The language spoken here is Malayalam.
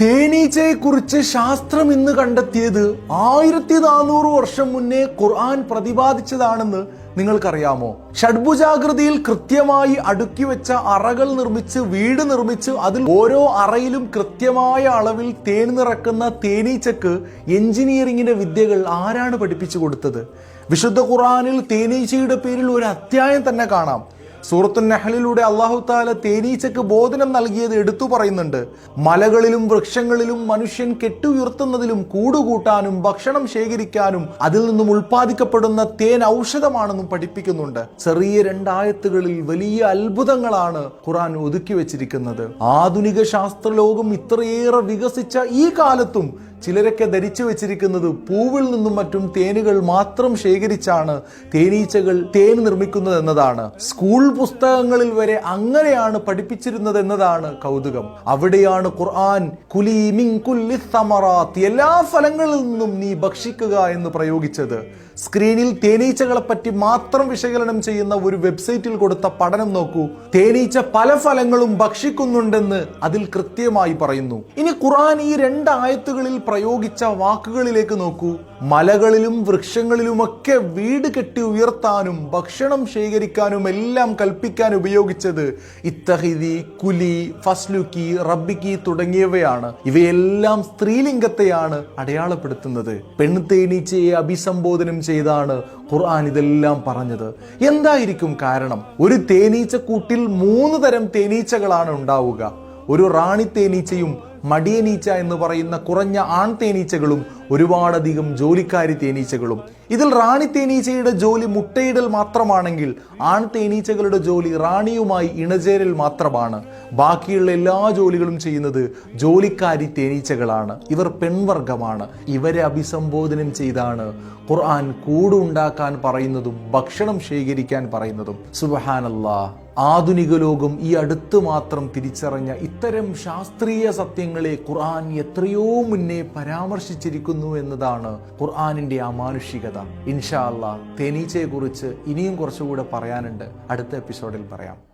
തേനീച്ചയെക്കുറിച്ച് ശാസ്ത്രം ഇന്ന് കണ്ടെത്തിയത് 1400 വർഷം മുന്നേ ഖുർആൻ പ്രതിപാദിച്ചതാണെന്ന് നിങ്ങൾക്കറിയാമോ? ഷഡ്ഭുജാകൃതിയിൽ കൃത്യമായി അടുക്കി വെച്ച അറകൾ നിർമ്മിച്ച് വീട് നിർമ്മിച്ച് അതിൽ ഓരോ അറയിലും കൃത്യമായ അളവിൽ തേൻ നിറക്കുന്ന തേനീച്ചക്ക് എഞ്ചിനീയറിംഗിന്റെ വിദ്യകൾ ആരാണ് പഠിപ്പിച്ചു കൊടുത്തത്? വിശുദ്ധ ഖുർആനിൽ തേനീച്ചയുടെ പേരിൽ ഒരു അധ്യായം തന്നെ കാണാം. സൂറത്തുൻ നഹ്ലിലൂടെ അല്ലാഹു തആല തേനീച്ചക്ക് ബോധനം നൽകിയത് എടുത്തു പറയുന്നുണ്ട്. മലകളിലും വൃക്ഷങ്ങളിലും മനുഷ്യൻ കെട്ടുയർത്തുന്നതിലും കൂടുകൂട്ടാനും ഭക്ഷണം ശേഖരിക്കാനും അതിൽ നിന്നും ഉൽപ്പാദിക്കപ്പെടുന്ന തേൻ ഔഷധമാണെന്നും പഠിപ്പിക്കുന്നുണ്ട്. ചെറിയ 2 ആയത്തുകളിൽ വലിയ അത്ഭുതങ്ങളാണ് ഖുർആൻ ഒതുക്കി വെച്ചിരിക്കുന്നത്. ആധുനിക ശാസ്ത്രലോകം ഇത്രയേറെ വികസിച്ച ഈ കാലത്തും ചിലരൊക്കെ ധരിച്ചു വെച്ചിരിക്കുന്നത് പൂവിൽ നിന്നും മറ്റും തേനുകൾ മാത്രം ശേഖരിച്ചാണ് തേനീച്ചകൾ തേൻ നിർമ്മിക്കുന്നത് എന്നതാണ്. സ്കൂൾ പുസ്തകങ്ങളിൽ വരെ അങ്ങനെയാണ് പഠിപ്പിച്ചിരുന്നത് എന്നതാണ് കൗതുകം. അവിടെയാണ് ഖുർആൻ കുലി മിൻ കുല്ലി സമറാത്ത്, എല്ലാ ഫലങ്ങളിൽ നിന്നും നീ ഭക്ഷിക്കുക എന്ന് പ്രയോഗിച്ചത്. സ്ക്രീനിൽ തേനീച്ചകളെ പറ്റി മാത്രം വിശകലനം ചെയ്യുന്ന ഒരു വെബ്സൈറ്റിൽ കൊടുത്ത പഠനം നോക്കൂ. തേനീച്ച പല ഫലങ്ങളും ഭക്ഷിക്കുന്നുണ്ടെന്ന് അതിൽ കൃത്യമായി പറയുന്നു. ഇനി ഖുർആൻ ഈ 2 ആയത്തുകളിൽ പ്രയോഗിച്ച വാക്കുകളിലേക്ക് നോക്കൂ. മലകളിലും വൃക്ഷങ്ങളിലുമൊക്കെ വീട് കെട്ടി ഉയർത്താനും ഭക്ഷണം ശേഖരിക്കാനും എല്ലാം കൽപ്പിക്കാൻ ഉപയോഗിച്ചത് ഇത്തഹിദി, കുലി, ഫസ്ലുക്കി, റബ്ബിക്കി തുടങ്ങിയവയാണ്. ഇവയെല്ലാം സ്ത്രീലിംഗത്തെയാണ് അടയാളപ്പെടുത്തുന്നത്. പെൺതേനീച്ചയെ അഭിസംബോധനം ചെയ്താണ് ഖുർആൻ ഇതെല്ലാം പറഞ്ഞത്. എന്തായിരിക്കും കാരണം? ഒരു തേനീച്ചക്കൂട്ടിൽ 3 തരം തേനീച്ചകളാണ് ഉണ്ടാവുക. ഒരു റാണി തേനീച്ചയും മടിയനീച്ച എന്ന് പറയുന്ന കുറഞ്ഞ ആൺ തേനീച്ചകളും ഒരുപാടധികം ജോലിക്കാരി തേനീച്ചകളും. ഇതിൽ റാണി തേനീച്ചയുടെ ജോലി മുട്ടയിടൽ മാത്രമാണെങ്കിൽ ആൺ തേനീച്ചകളുടെ ജോലി റാണിയുമായി ഇണചേരൽ മാത്രമാണ്. ബാക്കിയുള്ള എല്ലാ ജോലികളും ചെയ്യുന്നത് ജോലിക്കാരി തേനീച്ചകളാണ്. ഇവർ പെൺവർഗമാണ്. ഇവരെ അഭിസംബോധനം ചെയ്താണ് ഖുർആൻ കൂടുണ്ടാക്കാൻ പറയുന്നതും ഭക്ഷണം ശേഖരിക്കാൻ പറയുന്നതും. സുബ്ഹാനല്ലാഹ്. ആധുനിക ലോകം ഈ അടുത്ത് മാത്രം തിരിച്ചറിഞ്ഞ ഇത്തരം ശാസ്ത്രീയ സത്യങ്ങളെ ഖുർആൻ എത്രയോ മുന്നേ പരാമർശിച്ചിരിക്കുന്നു എന്നതാണ് ഖുർആനിന്റെ അമാനുഷികത. ഇൻഷാ അല്ലാഹ് തേനീച്ചയെക്കുറിച്ച് ഇനിയും കുറച്ചുകൂടെ പറയാനുണ്ട്. അടുത്ത എപ്പിസോഡിൽ പറയാം.